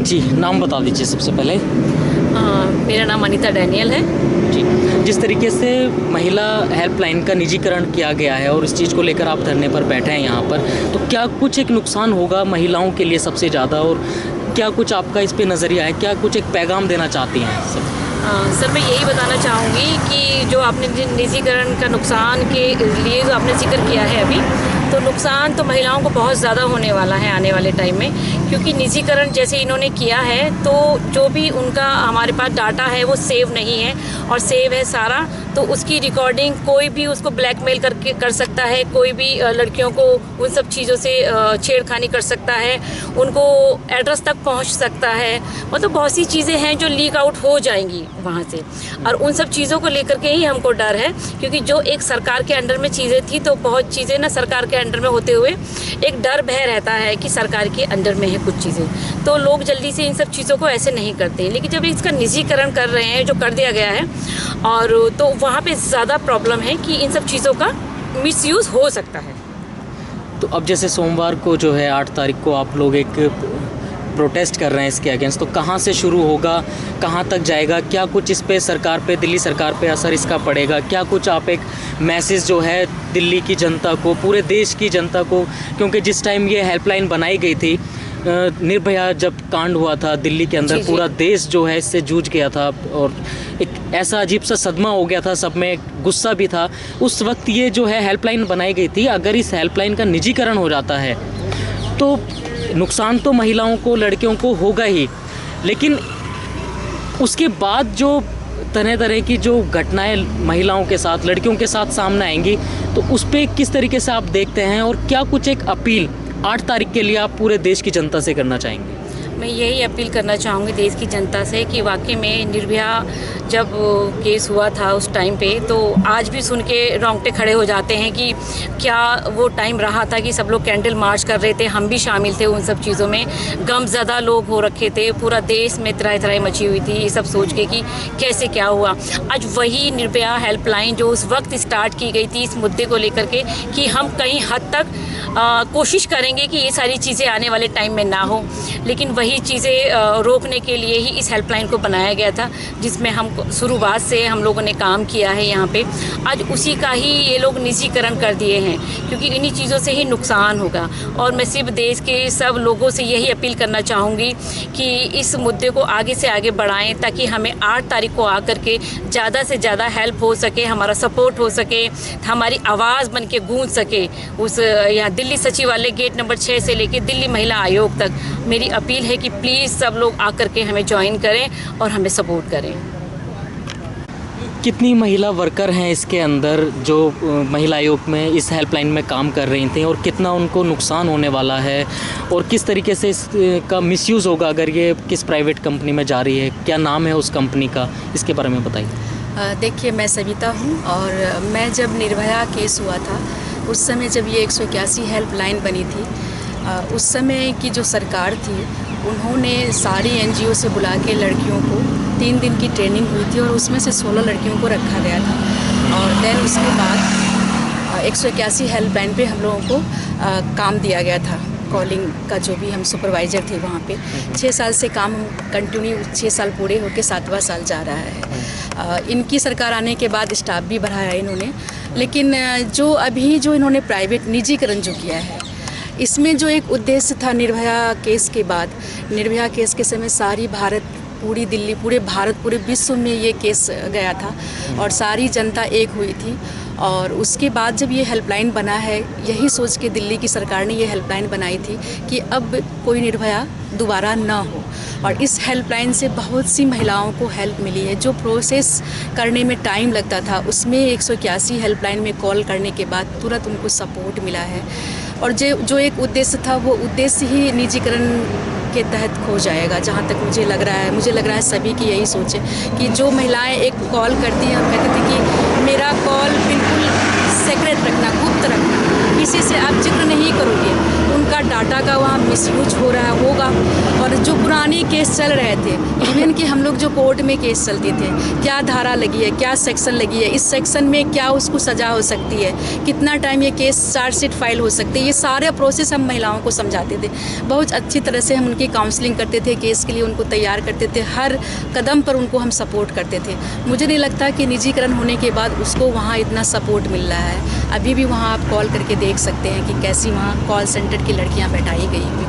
जी, नाम बता दीजिए सबसे पहले। मेरा नाम अनीता डैनियल है। जी, जिस तरीके से महिला हेल्पलाइन का निजीकरण किया गया है और इस चीज़ को लेकर आप धरने पर बैठे हैं यहाँ पर, तो क्या कुछ एक नुकसान होगा महिलाओं के लिए सबसे ज़्यादा, और क्या कुछ आपका इस पे नज़रिया है, क्या कुछ एक पैगाम देना चाहती हैं सब? सर, मैं यही बताना चाहूँगी कि जो आपने निजीकरण का नुकसान के लिए जो आपने जिक्र किया है अभी, तो नुकसान तो महिलाओं को बहुत ज़्यादा होने वाला है आने वाले टाइम में, क्योंकि निजीकरण जैसे इन्होंने किया है तो जो भी उनका हमारे पास डाटा है वो सेव नहीं है, और सेव है सारा, तो उसकी रिकॉर्डिंग कोई भी उसको ब्लैकमेल करके कर सकता है, कोई भी लड़कियों को उन सब चीज़ों से छेड़खानी कर सकता है, उनको एड्रेस तक पहुंच सकता है, मतलब बहुत सी चीज़ें हैं जो लीक आउट हो जाएंगी वहाँ से। और उन सब चीज़ों को लेकर के ही हमको डर है, क्योंकि जो एक सरकार के अंडर में चीज़ें थी, तो बहुत चीज़ें ना सरकार के अंडर में होते हुए एक डर भय रहता है कि सरकार के अंडर में है कुछ चीज़ें, तो लोग जल्दी से इन सब चीज़ों को ऐसे नहीं करते। लेकिन जब इसका निजीकरण कर रहे हैं, जो कर दिया गया है, और तो वहाँ पे ज़्यादा प्रॉब्लम है कि इन सब चीज़ों का मिसयूज़ हो सकता है। तो अब जैसे सोमवार को जो है 8 तारीख को आप लोग एक प्रोटेस्ट कर रहे हैं इसके अगेंस्ट, तो कहाँ से शुरू होगा, कहाँ तक जाएगा, क्या कुछ इस पे सरकार पे, दिल्ली सरकार पे असर इसका पड़ेगा, क्या कुछ आप एक मैसेज जो है दिल्ली की जनता को, पूरे देश की जनता को, क्योंकि जिस टाइम ये हेल्पलाइन बनाई गई थी, निर्भया जब कांड हुआ था दिल्ली के अंदर, पूरा देश जो है इससे जूझ गया था और एक ऐसा अजीब सा सदमा हो गया था, सब में गुस्सा भी था। उस वक्त ये जो है हेल्पलाइन बनाई गई थी, अगर इस हेल्पलाइन का निजीकरण हो जाता है तो नुकसान तो महिलाओं को, लड़कियों को होगा ही, लेकिन उसके बाद जो तरह तरह की जो घटनाएं महिलाओं के साथ, लड़कियों के साथ सामने आएंगी, तो उस पर किस तरीके से आप देखते हैं, और क्या कुछ एक अपील 8 तारीख के लिए आप पूरे देश की जनता से करना चाहेंगे? मैं यही अपील करना चाहूँगी देश की जनता से कि वाकई में निर्भया जब केस हुआ था उस टाइम पे, तो आज भी सुन के रोंगटे खड़े हो जाते हैं कि क्या वो टाइम रहा था कि सब लोग कैंडल मार्च कर रहे थे, हम भी शामिल थे उन सब चीज़ों में, गमज़दा लोग हो रखे थे, पूरा देश में त्राही त्राही मची हुई थी, ये सब सोच के कि कैसे क्या हुआ। आज वही निर्भया हेल्पलाइन जो उस वक्त स्टार्ट की गई थी इस मुद्दे को लेकर के, कि हम कहीं हद तक कोशिश करेंगे कि ये सारी चीज़ें आने वाले टाइम में ना हो, लेकिन वही चीज़ें रोकने के लिए ही इस हेल्पलाइन को बनाया गया था, जिसमें हम शुरुआत से हम लोगों ने काम किया है यहाँ पे। आज उसी का ही ये लोग निजीकरण कर दिए हैं, क्योंकि इन्हीं चीज़ों से ही नुकसान होगा। और मैं सिर्फ देश के सब लोगों से यही अपील करना चाहूँगी कि इस मुद्दे को आगे से आगे बढ़ाएं, ताकि हमें 8 तारीख को आकर के ज़्यादा से ज़्यादा हेल्प हो सके, हमारा सपोर्ट हो सके, हमारी आवाज़ बन के गूंज सके उस यहाँ दिल्ली सचिवालय गेट नंबर 6 से लेकर दिल्ली महिला आयोग तक। मेरी अपील है कि प्लीज़ सब लोग आकर के हमें ज्वाइन करें और हमें सपोर्ट करें। कितनी महिला वर्कर हैं इसके अंदर जो महिला आयोग में इस हेल्पलाइन में काम कर रही थी, और कितना उनको नुकसान होने वाला है, और किस तरीके से इसका मिसयूज़ होगा अगर ये किस प्राइवेट कंपनी में जा रही है, क्या नाम है उस कंपनी का, इसके बारे में बताइए। देखिए, मैं सविता हूँ, और मैं जब निर्भया केस हुआ था उस समय जब ये 181 हेल्पलाइन बनी थी, उस समय की जो सरकार थी उन्होंने सारी एनजीओ से बुला के लड़कियों को 3 दिन की ट्रेनिंग हुई थी, और उसमें से 16 लड़कियों को रखा गया था। और देन उसके बाद 181 हेल्पलाइन पे हम लोगों को काम दिया गया था, कॉलिंग का जो भी हम सुपरवाइज़र थे वहाँ पे। 6 साल से काम कंटिन्यू, 6 साल पूरे होकर 7वां साल जा रहा है। इनकी सरकार आने के बाद स्टाफ भी बढ़ाया इन्होंने, लेकिन जो अभी जो इन्होंने प्राइवेट निजीकरण जो किया है, इसमें जो एक उद्देश्य था निर्भया केस के बाद, निर्भया केस के समय सारी भारत, पूरी दिल्ली, पूरे भारत, पूरे विश्व में ये केस गया था और सारी जनता एक हुई थी। और उसके बाद जब ये हेल्पलाइन बना है, यही सोच के दिल्ली की सरकार ने ये हेल्पलाइन बनाई थी कि अब कोई निर्भया दोबारा ना हो। और इस हेल्पलाइन से बहुत सी महिलाओं को हेल्प मिली है। जो प्रोसेस करने में टाइम लगता था, उसमें 181 हेल्पलाइन में कॉल करने के बाद तुरंत उनको सपोर्ट मिला है। और जो एक उद्देश्य था, वो उद्देश्य ही निजीकरण के तहत खो जाएगा, जहाँ तक मुझे लग रहा है सभी की यही सोच है कि जो महिलाएं एक कॉल करती हैं, हम कहते थे कि मेरा कॉल बिल्कुल सीक्रेट रखना, गुप्त रखना, किसी से आप जिक्र नहीं करोगे, उनका डाटा का वहाँ मिसयूज हो रहा होगा। और जो पुराने पुराने केस चल रहे थे, इवन कि हम लोग जो कोर्ट में केस चलते थे, क्या धारा लगी है, क्या सेक्शन लगी है, इस सेक्शन में क्या उसको सज़ा हो सकती है, कितना टाइम ये केस चार्जशीट फाइल हो सकती है, ये सारे प्रोसेस हम महिलाओं को समझाते थे। बहुत अच्छी तरह से हम उनकी काउंसलिंग करते थे, केस के लिए उनको तैयार करते थे, हर कदम पर उनको हम सपोर्ट करते थे। मुझे नहीं लगता कि निजीकरण होने के बाद उसको वहाँ इतना सपोर्ट मिल रहा है। अभी भी वहाँ आप कॉल करके देख सकते हैं कि कैसी वहाँ कॉल सेंटर की लड़कियाँ बैठाई गई हुई।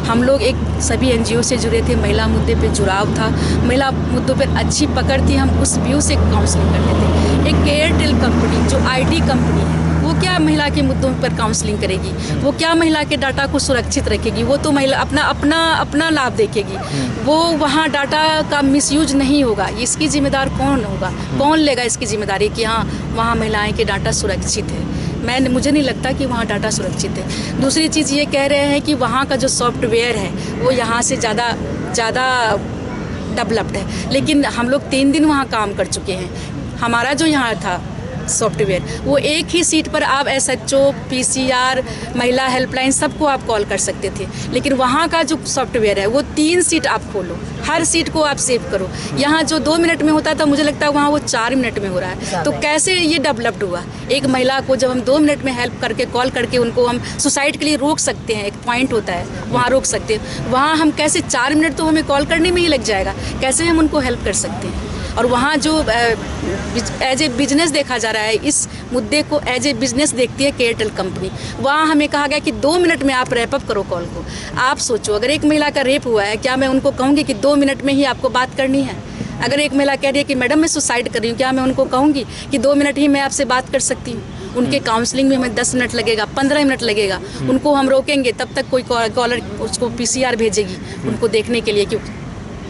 हम लोग एक सभी एनजीओ से जुड़े थे, महिला मुद्दे पे जुड़ाव था, महिला मुद्दों पर अच्छी पकड़ थी, हम उस व्यू से काउंसलिंग करते थे। एक एयरटेल कंपनी जो आईटी कंपनी है, वो क्या महिला के मुद्दों पर काउंसलिंग करेगी, वो क्या महिला के डाटा को सुरक्षित रखेगी, वो तो महिला अपना लाभ देखेगी, वो वहाँ डाटा का मिसयूज नहीं होगा। इसकी जिम्मेदार कौन होगा, कौन लेगा इसकी जिम्मेदारी कि हाँ वहाँ महिलाएं के डाटा सुरक्षित है। मुझे नहीं लगता कि वहाँ डाटा सुरक्षित है। दूसरी चीज़ ये कह रहे हैं कि वहाँ का जो सॉफ्टवेयर है वो यहाँ से ज़्यादा डेवलप्ड है, लेकिन हम लोग 3 दिन वहाँ काम कर चुके हैं। हमारा जो यहाँ था सॉफ्टवेयर, वो एक ही सीट पर आप SHO, PCR, महिला हेल्पलाइन सबको आप कॉल कर सकते थे, लेकिन वहाँ का जो सॉफ्टवेयर है वो 3 सीट आप खोलो, हर सीट को आप सेव करो। यहाँ जो 2 मिनट में होता था, मुझे लगता है वहाँ वो 4 मिनट में हो रहा है। तो कैसे ये डेवलप्ड हुआ? एक महिला को जब हम 2 मिनट में हेल्प करके कॉल करके उनको हम सुसाइड के लिए रोक सकते हैं, एक पॉइंट होता है वहाँ रोक सकते हैं, वहाँ हम कैसे 4 मिनट तो हमें कॉल करने में ही लग जाएगा, कैसे हम उनको हेल्प कर सकते हैं? और वहाँ जो एज ए बिजनेस देखा जा रहा है, इस मुद्दे को एज ए बिजनेस देखती है एयरटेल कंपनी। वहाँ हमें कहा गया कि 2 मिनट में आप रैप अप करो कॉल को। आप सोचो, अगर एक महिला का रेप हुआ है, क्या मैं उनको कहूँगी कि 2 मिनट में ही आपको बात करनी है? अगर एक महिला कह रही है कि मैडम मैं सुसाइड कर रही हूँ, क्या मैं उनको कहूँगी कि 2 मिनट ही मैं आपसे बात कर सकती हूँ? उनके काउंसलिंग में हमें 10 मिनट लगेगा, 15 मिनट लगेगा, उनको हम रोकेंगे, तब तक कोई कॉलर उसको PCR भेजेगी उनको देखने के लिए कि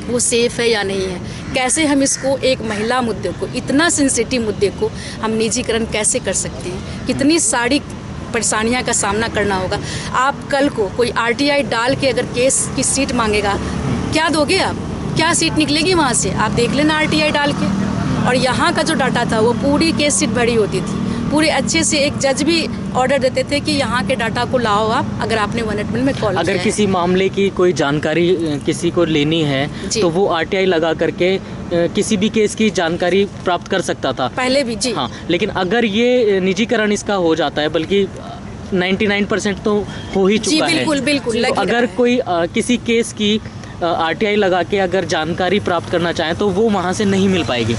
वो सेफ़ है या नहीं है। कैसे हम इसको, एक महिला मुद्दे को, इतना सेंसिटिव मुद्दे को हम निजीकरण कैसे कर सकते हैं? कितनी सारी परेशानियां का सामना करना होगा। आप कल को कोई RTI डाल के अगर केस की सीट मांगेगा, क्या दोगे आप? क्या सीट निकलेगी वहाँ से? आप देख लेना RTI डाल के। और यहाँ का जो डाटा था वो पूरी केस सीट भरी होती थी, पूरे अच्छे से। एक जज भी ऑर्डर देते थे कि यहाँ के डाटा को लाओ आप, अगर आपने 1 मिनट में कॉल अगर किसी मामले की कोई जानकारी किसी को लेनी है तो वो RTI लगा करके किसी भी केस की जानकारी प्राप्त कर सकता था पहले भी। जी हाँ, लेकिन अगर ये निजीकरण इसका हो जाता है, बल्कि 99% तो हो ही चुका है। बिल्कुल। तो अगर कोई किसी केस की RTI लगा के अगर जानकारी प्राप्त करना चाहे तो वो वहाँ से नहीं मिल पाएगी।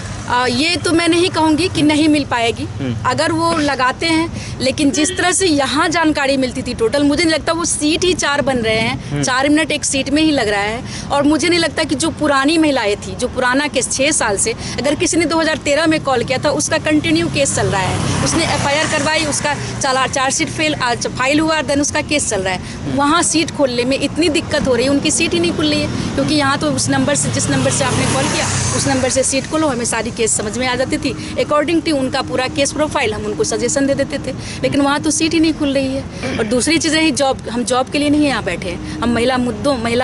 ये तो मैं नहीं कहूँगी कि नहीं मिल पाएगी, अगर वो लगाते हैं, लेकिन जिस तरह से यहाँ जानकारी मिलती थी टोटल, मुझे नहीं लगता वो सीट ही 4 बन रहे हैं, 4 मिनट एक सीट में ही लग रहा है। और मुझे नहीं लगता कि जो पुरानी महिलाएं थी, जो पुराना केस 6 साल से, अगर किसी ने 2013 में कॉल किया था, उसका कंटिन्यू केस चल रहा है, उसने FIR करवाई, उसका चार्जशीट फाइल हुआ, देन उसका केस चल रहा है। वहाँ सीट खोलने में इतनी दिक्कत हो रही है, उनकी सीट ही नहीं खुल रही है, क्योंकि यहाँ तो उस नंबर से, जिस नंबर से आपने कॉल किया उस नंबर से सीट खोलो, हमें सारी केस समझ में आ जाती थी, अकॉर्डिंग टू उनका पूरा केस प्रोफाइल हम उनको सजेशन दे देते थे। लेकिन वहाँ तो सीट ही नहीं खुल रही है। और दूसरी चीज़ है जॉब, हम जॉब के लिए नहीं यहाँ बैठे हैं, हम महिला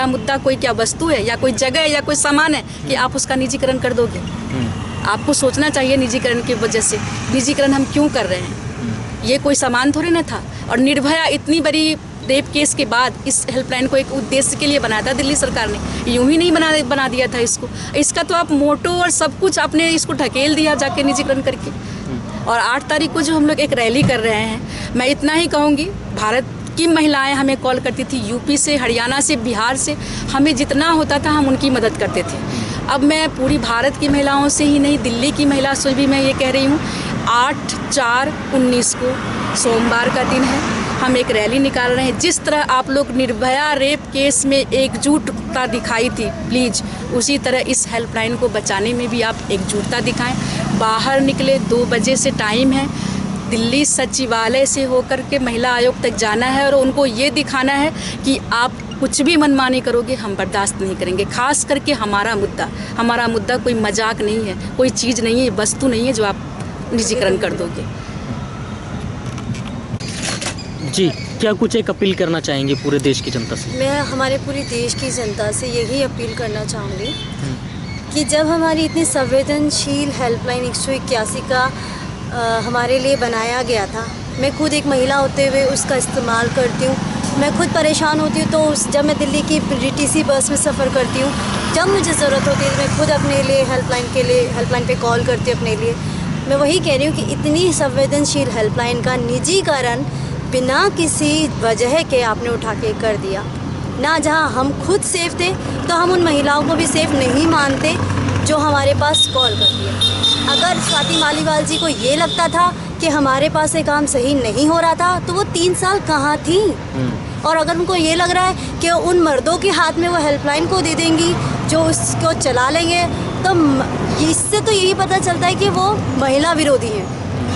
मुद्दा कोई क्या वस्तु है या कोई जगह है या कोई सामान है कि आप उसका निजीकरण कर दोगे? आपको सोचना चाहिए निजीकरण की वजह से, निजीकरण हम क्यों कर रहे हैं? ये कोई सामान थोड़े ना था। और निर्भया इतनी बड़ी रेप केस के बाद इस हेल्पलाइन को एक उद्देश्य के लिए बनाया था दिल्ली सरकार ने, यूं ही नहीं बना दिया था इसको। इसका तो आप मोटो और सब कुछ आपने इसको ढकेल दिया जाके निजीकरण करके। और 8 तारीख को जो हम लोग एक रैली कर रहे हैं, मैं इतना ही कहूँगी, भारत की महिलाएं हमें कॉल करती थी, यूपी से, हरियाणा से, बिहार से, हमें जितना होता था हम उनकी मदद करते थे। अब मैं पूरी भारत की महिलाओं से ही नहीं, दिल्ली की महिला से भी मैं ये कह रही हूँ, 8/4/19 को सोमवार का दिन है, हम एक रैली निकाल रहे हैं। जिस तरह आप लोग निर्भया रेप केस में एकजुटता दिखाई थी, प्लीज़ उसी तरह इस हेल्पलाइन को बचाने में भी आप एकजुटता दिखाएं। बाहर निकले, 2 बजे से टाइम है, दिल्ली सचिवालय से होकर के महिला आयोग तक जाना है और उनको ये दिखाना है कि आप कुछ भी मनमानी करोगे हम बर्दाश्त नहीं करेंगे। खास करके हमारा मुद्दा कोई मजाक नहीं है, कोई चीज़ नहीं है, वस्तु नहीं है जो आप निजीकरण कर दोगे। जी, क्या कुछ एक अपील करना चाहेंगे पूरे देश की जनता से? मैं हमारे पूरे देश की जनता से यही अपील करना चाहूँगी कि जब हमारी इतनी संवेदनशील हेल्पलाइन 181 का हमारे लिए बनाया गया था, मैं खुद एक महिला होते हुए उसका इस्तेमाल करती हूँ। मैं खुद परेशान होती हूँ, तो जब मैं दिल्ली की DTC बस में सफ़र करती हूँ, जब मुझे ज़रूरत होती है मैं खुद अपने लिए हेल्पलाइन पे कॉल करती हूँ अपने लिए। मैं वही कह रही हूँ कि इतनी संवेदनशील हेल्पलाइन का निजीकरण बिना किसी वजह के आपने उठा के कर दिया ना। जहाँ हम खुद सेफ थे तो हम उन महिलाओं को भी सेफ नहीं मानते जो हमारे पास कॉल करती है। अगर स्वाति मालीवाल जी को ये लगता था कि हमारे पास ये काम सही नहीं हो रहा था तो वो 3 साल कहाँ थी? और अगर उनको ये लग रहा है कि उन मर्दों के हाथ में वो हेल्पलाइन को दे देंगी जो उसको चला लेंगे, तो इससे तो यही पता चलता है कि वो महिला विरोधी हैं।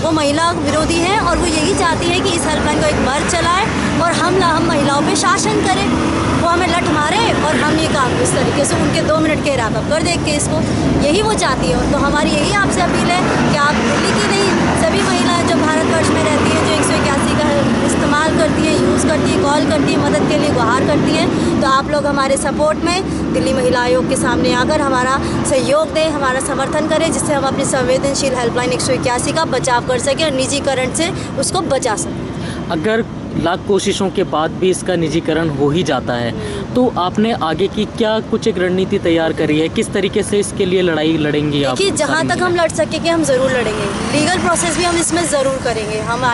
वो महिला विरोधी हैं और वो यही चाहती है कि इस हेल्पलाइन को एक मर्द चलाए और हम महिलाओं पे शासन करें। वो हमें लठ मारे और हम ये काम इस तरीके से उनके 2 मिनट के रैप अप कर देख के इसको, यही वो चाहती है। तो हमारी यही आपसे अपील है कि आप दिल्ली की नहीं, सभी महिलाएं जो भारतवर्ष में रहती हैं, जो 181 का इस्तेमाल करती हैं, यूज़ करती हैं, कॉल करती हैं, मदद के लिए गुहार करती हैं, तो आप लोग हमारे सपोर्ट में दिल्ली महिला आयोग के सामने आकर हमारा सहयोग दें, हमारा समर्थन करें, जिससे हम अपनी संवेदनशील हेल्पलाइन 181 का बचाव कर सकें और निजीकरण से उसको बचा सकें। अगर लाख कोशिशों के बाद भी इसका निजीकरण हो ही जाता है तो आपने आगे की क्या कुछ एक रणनीति तैयार करी है? किस तरीके से इसके लिए लड़ाई लड़ेंगी आप? देखिए, जहाँ तक हम लड़ सके कि हम ज़रूर लड़ेंगे। लीगल प्रोसेस भी हम इसमें ज़रूर करेंगे। हम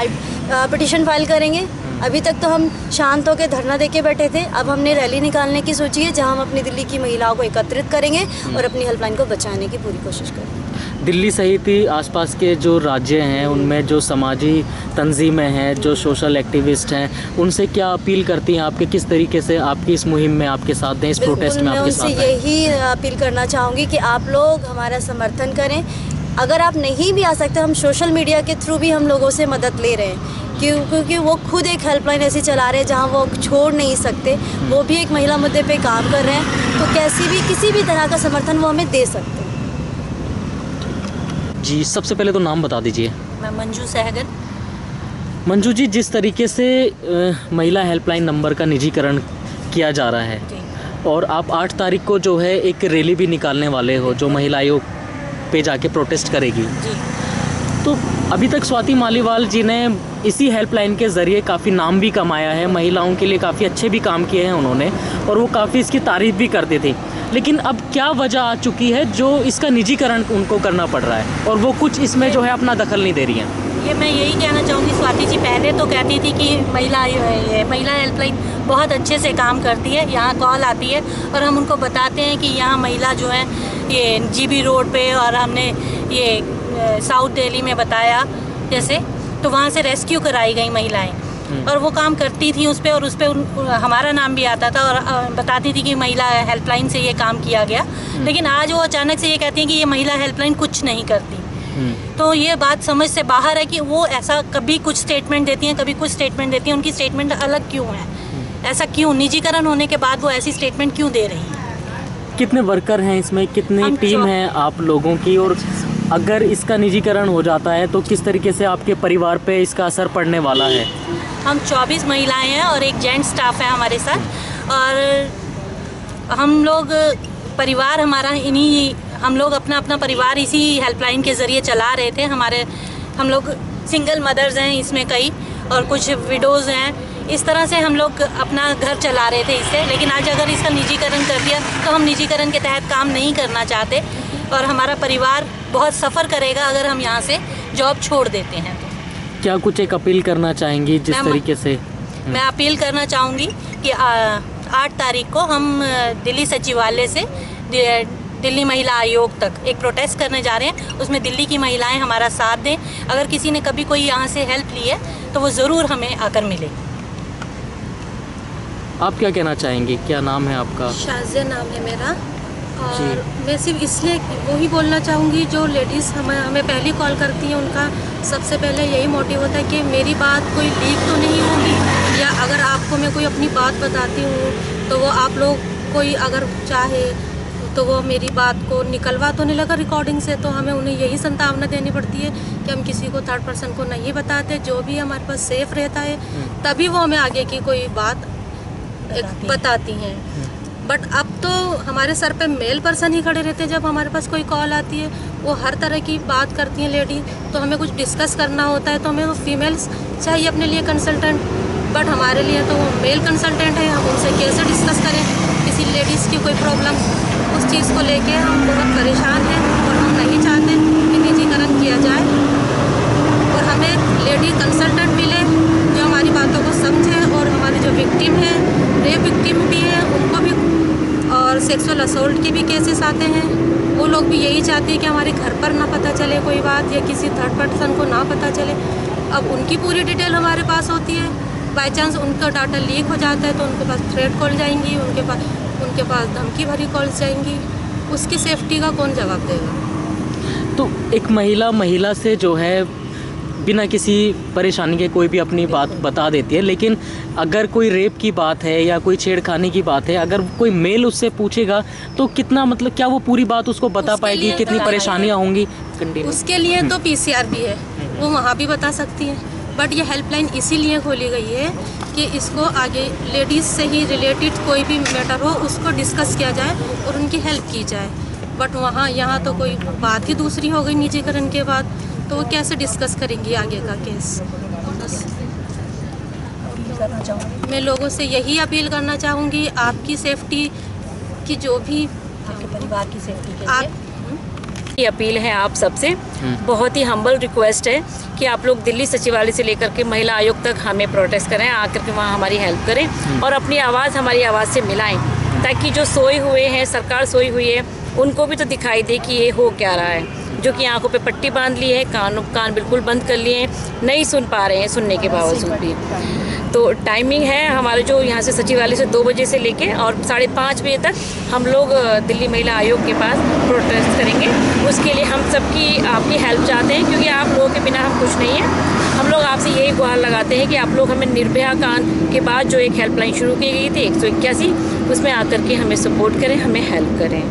पिटीशन फाइल करेंगे। अभी तक तो हम शांत होकर धरना देके बैठे थे, अब हमने रैली निकालने की सोची है जहाँ हम अपनी दिल्ली की महिलाओं को एकत्रित करेंगे और अपनी हेल्पलाइन को बचाने की पूरी कोशिश करेंगे। दिल्ली सहित ही आसपास के जो राज्य हैं उनमें जो समाजी तंजीमें हैं, जो सोशल एक्टिविस्ट हैं, उनसे क्या अपील करती हैं आपके, किस तरीके से आपकी इस मुहिम में आपके साथ हैं, इस प्रोटेस्ट में आपके साथ हैं? मैं उनसे यही अपील करना चाहूँगी कि आप लोग हमारा समर्थन करें। अगर आप नहीं भी आ सकते, हम सोशल मीडिया के थ्रू भी हम लोगों से मदद ले रहे हैं, क्योंकि वो खुद एक हेल्पलाइन ऐसी चला रहे हैं जहाँ वो छोड़ नहीं सकते। वो भी एक महिला मुद्दे पे काम कर रहे हैं, तो किसी भी तरह का समर्थन वो हमें दे सकते हैं। जी, सबसे पहले तो नाम बता दीजिए। मैं मंजू सहगल। मंजू जी, जिस तरीके से महिला हेल्पलाइन नंबर का निजीकरण किया जा रहा है और आप 8 तारीख को जो है एक रैली भी निकालने वाले हो जो महिला आयोग पे जाके प्रोटेस्ट करेगी, तो अभी तक स्वाति मालीवाल जी ने इसी हेल्पलाइन के ज़रिए काफ़ी नाम भी कमाया है, महिलाओं के लिए काफ़ी अच्छे भी काम किए हैं उन्होंने, और वो काफ़ी इसकी तारीफ़ भी करते थे। लेकिन अब क्या वजह आ चुकी है जो इसका निजीकरण उनको करना पड़ रहा है और वो कुछ इसमें जो है अपना दखल नहीं दे रही हैं? ये मैं यही कहना चाहूँगी, स्वाति जी पहले तो कहती थी कि महिला हेल्पलाइन बहुत अच्छे से काम करती है, यहाँ कॉल आती है और हम उनको बताते हैं कि यहाँ महिला जो है ये GB रोड पे, और हमने ये साउथ दिल्ली में बताया जैसे, तो वहाँ से रेस्क्यू कराई गई महिलाएं और वो काम करती थी उस पर हमारा नाम भी आता था और बताती थी कि महिला हेल्पलाइन से ये काम किया गया। लेकिन आज वो अचानक से ये कहती हैं कि ये महिला हेल्पलाइन कुछ नहीं करती। तो ये बात समझ से बाहर है कि वो ऐसा कभी कुछ स्टेटमेंट देती हैं, कभी कुछ स्टेटमेंट देती हैं। उनकी स्टेटमेंट अलग क्यों है? ऐसा क्यों? निजीकरण होने के बाद वो ऐसी स्टेटमेंट क्यों दे रही है? कितने वर्कर हैं इसमें, कितनी टीम है आप लोगों की, और अगर इसका निजीकरण हो जाता है तो किस तरीके से आपके परिवार पे इसका असर पड़ने वाला है? हम 24 महिलाएं हैं और एक जेंट्स स्टाफ है हमारे साथ, और हम लोग परिवार हमारा हम लोग अपना परिवार इसी हेल्पलाइन के ज़रिए चला रहे थे। हम लोग सिंगल मदर्स हैं इसमें कई, और कुछ विडोज़ हैं। इस तरह से हम लोग अपना घर चला रहे थे इससे। लेकिन आज अगर इसका निजीकरण कर दिया तो हम निजीकरण के तहत काम नहीं करना चाहते, और हमारा परिवार बहुत सफ़र करेगा अगर हम यहाँ से जॉब छोड़ देते हैं। क्या कुछ एक अपील करना चाहेंगी जिस तरीके से? मैं अपील करना चाहूँगी कि 8 तारीख को हम दिल्ली सचिवालय से दिल्ली महिला आयोग तक एक प्रोटेस्ट करने जा रहे हैं। उसमें दिल्ली की महिलाएं हमारा साथ दें। अगर किसी ने कभी कोई यहाँ से हेल्प ली है तो वो ज़रूर हमें आकर मिले। आप क्या कहना चाहेंगी? क्या नाम है आपका? शाजिया नाम है मेरा, और मैं सिर्फ इसलिए वही बोलना चाहूँगी, जो लेडीज़ हमें पहली कॉल करती हैं उनका सबसे पहले यही मोटिव होता है कि मेरी बात कोई लीक तो नहीं होगी, या अगर आपको मैं कोई अपनी बात बताती हूँ तो वो आप लोग कोई अगर चाहे तो वो मेरी बात को निकलवा तो नहीं लगा रिकॉर्डिंग से। तो हमें उन्हें यही संभावना देनी पड़ती है कि हम किसी को थर्ड पर्सन को नहीं बताते, जो भी हमारे पास सेफ रहता है तभी वो हमें आगे की कोई बात बताती हैं। बट अब तो हमारे सर पे मेल पर्सन ही खड़े रहते हैं। जब हमारे पास कोई कॉल आती है वो हर तरह की बात करती हैं लेडी, तो हमें कुछ डिस्कस करना होता है तो हमें वो फीमेल्स चाहिए अपने लिए कंसल्टेंट, बट हमारे लिए तो वो मेल कंसल्टेंट है, हम उनसे कैसे डिस्कस करें किसी लेडीज़ की कोई प्रॉब्लम। उस चीज़ को लेके हम बहुत परेशान हैं और हम नहीं चाहते कि निजीकरण किया जाए और हमें लेडी कंसल्टेंट मिले जो हमारी बातों को समझे और हमारे जो विक्टिम हैं, रेप विक्टिम भी हैं, उनको भी, और सेक्सुअल असोल्ट के भी केसेस आते हैं, वो लोग भी यही चाहते हैं कि हमारे घर पर ना पता चले कोई बात या किसी थर्ड पर्सन को ना पता चले। अब उनकी पूरी डिटेल हमारे पास होती है, बाय चांस उनका डाटा लीक हो जाता है तो उनके पास थ्रेट कॉल जाएंगी, उनके पास धमकी भरी कॉल्स जाएंगी, उसकी सेफ्टी का कौन जवाब देगा। तो एक महिला से जो है बिना किसी परेशानी के कोई भी अपनी बात बता देती है, लेकिन अगर कोई रेप की बात है या कोई छेड़खानी की बात है, अगर कोई मेल उससे पूछेगा तो कितना, मतलब क्या वो पूरी बात उसको बता पाएगी, कितनी परेशानियां होंगी? उसके लिए तो पीसीआर भी है, वो वहाँ भी बता सकती है। बट ये हेल्पलाइन इसीलिए खोली गई है कि इसको आगे लेडीज़ से ही रिलेटेड कोई भी मैटर हो उसको डिस्कस किया जाए और उनकी हेल्प की जाए। बट यहाँ तो कोई बात ही दूसरी हो गई निजीकरण के बाद, तो वो कैसे डिस्कस करेंगी आगे का केस। मैं लोगों से यही अपील करना चाहूँगी, आपकी सेफ्टी की, जो भी आपके परिवार की सेफ्टी के लिए ये अपील है आप सबसे, बहुत ही हम्बल रिक्वेस्ट है कि आप लोग दिल्ली सचिवालय से लेकर के महिला आयोग तक हमें प्रोटेस्ट करें, आकर के वहाँ हमारी हेल्प करें और अपनी आवाज़ हमारी आवाज़ से मिलाएं, ताकि जो सोए हुए हैं, सरकार सोई हुई है, उनको भी तो दिखाई दे कि ये हो क्या रहा है। जो कि आंखों पे पट्टी बांध ली है, कान बिल्कुल बंद कर लिए हैं, नहीं सुन पा रहे हैं, सुनने के बावजूद भी। तो टाइमिंग है हमारे जो यहाँ से सचिवालय से 2 बजे से लेके और 5:30 बजे तक हम लोग दिल्ली महिला आयोग के पास प्रोटेस्ट करेंगे। उसके लिए हम सबकी आपकी हेल्प चाहते हैं, क्योंकि आप लोगों के बिना हम कुछ नहीं हैं। हम लोग आपसे यही गुहार लगाते हैं कि आप लोग हमें निर्भया कांड के बाद जो एक हेल्पलाइन शुरू की गई थी 181, उसमें आकर के हमें सपोर्ट करें, हमें हेल्प करें।